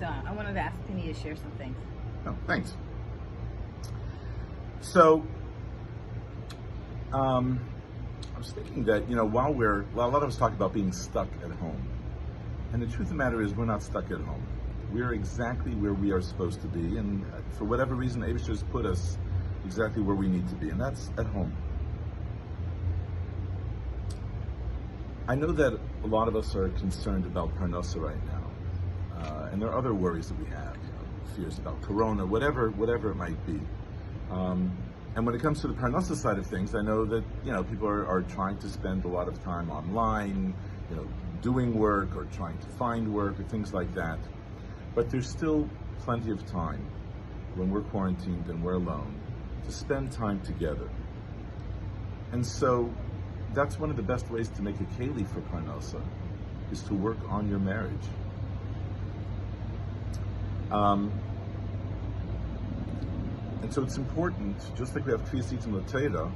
So I wanted to ask Penny to share some things. Oh, thanks. So, I was thinking that, while a lot of us talk about being stuck at home, and the truth of the matter is we're not stuck at home. We're exactly where we are supposed to be, and for whatever reason, Abishur has put us exactly where we need to be, and that's at home. I know that a lot of us are concerned about parnasa right now, and there are other worries that we have, fears about corona, whatever it might be. And when it comes to the parnasa side of things, I know that people are trying to spend a lot of time online, doing work or trying to find work or things like that. But there's still plenty of time when we're quarantined and we're alone to spend time together. And so that's one of the best ways to make a keli for parnasa, is to work on your marriage. And so it's important, just like we have kriyas yitzim l'Torah,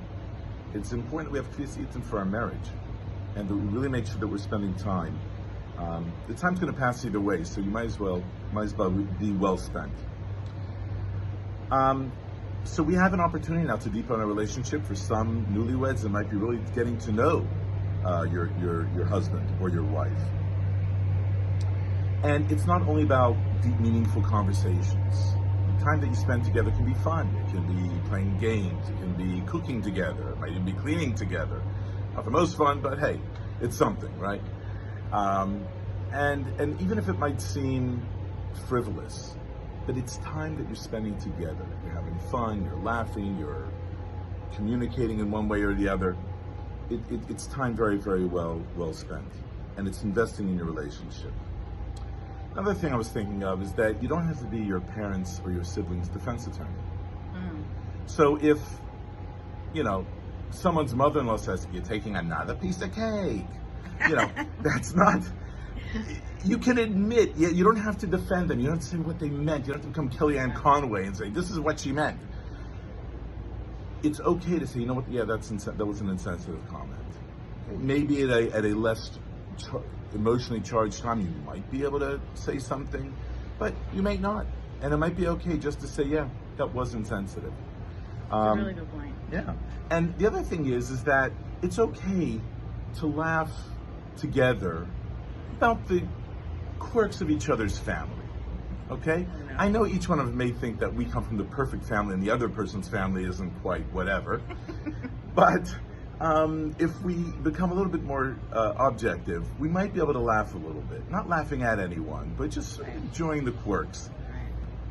it's important that we have kriyas yitzim for our marriage, and that we really make sure that we're spending time. The time's going to pass either way, so you might as well be well spent. So we have an opportunity now to deepen our relationship. For some newlyweds, it might be really getting to know your husband or your wife. And it's not only about deep, meaningful conversations. The time that you spend together can be fun. It can be playing games. It can be cooking together. It might even be cleaning together. Not the most fun, but hey, it's something, right? And even if it might seem frivolous, but it's time that you're spending together. You're having fun, you're laughing, you're communicating in one way or the other. It's time very, very well spent. And it's investing in your relationship. Another thing I was thinking of is that you don't have to be your parents' or your siblings' defense attorney. So if, someone's mother-in-law says, you're taking another piece of cake, that's not... You can admit, you don't have to defend them. You don't have to say what they meant. You don't have to become Kellyanne Conway and say, this is what she meant. It's okay to say, you know what, that was an insensitive comment. Maybe at a less emotionally charged time, you might be able to say something, but you may not. And it might be okay just to say, yeah, that was insensitive. That's a really good point. Yeah. And the other thing is that it's okay to laugh together about the quirks of each other's family, okay? I know each one of us may think that we come from the perfect family and the other person's family isn't quite whatever, but if we become a little bit more objective, we might be able to laugh a little bit. Not laughing at anyone, but just enjoying the quirks.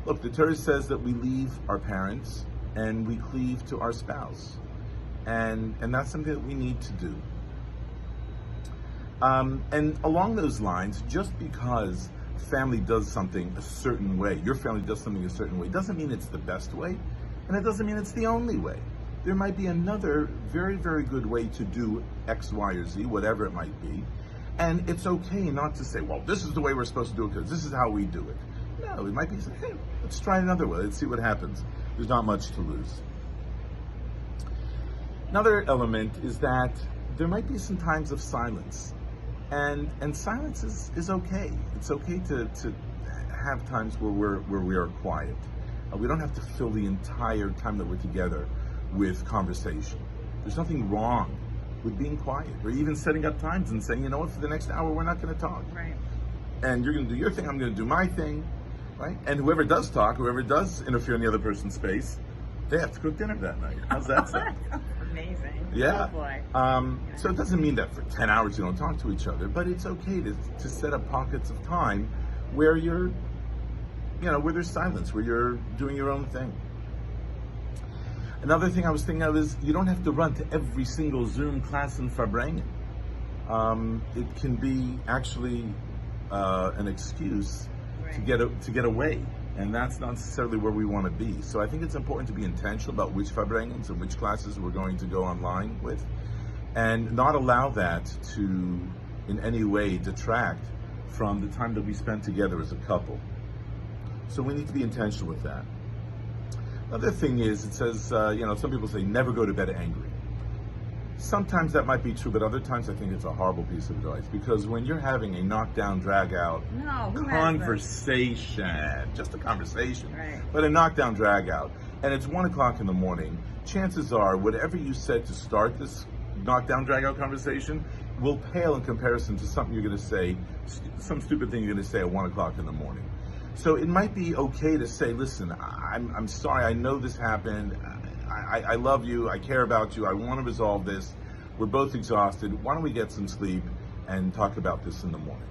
Look, the Torah says that we leave our parents and we cleave to our spouse. And that's something that we need to do. And along those lines, just because family does something a certain way, your family does something a certain way, doesn't mean it's the best way, and it doesn't mean it's the only way. There might be another very, very good way to do X, Y, or Z, whatever it might be, and it's okay not to say, well, this is the way we're supposed to do it because this is how we do it. No, it might be, hey, let's try another way, let's see what happens. There's not much to lose. Another element is that there might be some times of silence. And silence is okay. It's okay to have times where we are quiet. We don't have to fill the entire time that we're together with conversation. There's nothing wrong with being quiet, or even setting up times and saying, you know what, for the next hour we're not going to talk. Right. And you're going to do your thing, I'm going to do my thing, right? And whoever does talk, whoever does interfere in the other person's space, they have to cook dinner that night. How's that sound? Amazing. Yeah. Oh boy. So it doesn't mean that for 10 hours you don't talk to each other, but it's okay to set up pockets of time where you're, where there's silence, where you're doing your own thing. Another thing I was thinking of is you don't have to run to every single Zoom class in Farbrengen. It can be actually an excuse to get away. And that's not necessarily where we want to be. So I think it's important to be intentional about which Farbrengens and which classes we're going to go online with, and not allow that to, in any way, detract from the time that we spend together as a couple. So we need to be intentional with that. Another thing is, it says, some people say never go to bed angry. Sometimes that might be true, but other times I think it's a horrible piece of advice, because when you're having a knockdown, drag out No, who has conversation, just a conversation, Right. but a knockdown, drag out, and it's 1 o'clock in the morning, chances are whatever you said to start this knockdown, drag out conversation will pale in comparison to something you're going to say, some stupid thing you're going to say at 1 o'clock in the morning. So it might be okay to say, listen, I'm sorry, I know this happened. I love you, I care about you, I want to resolve this. We're both exhausted. Why don't we get some sleep and talk about this in the morning?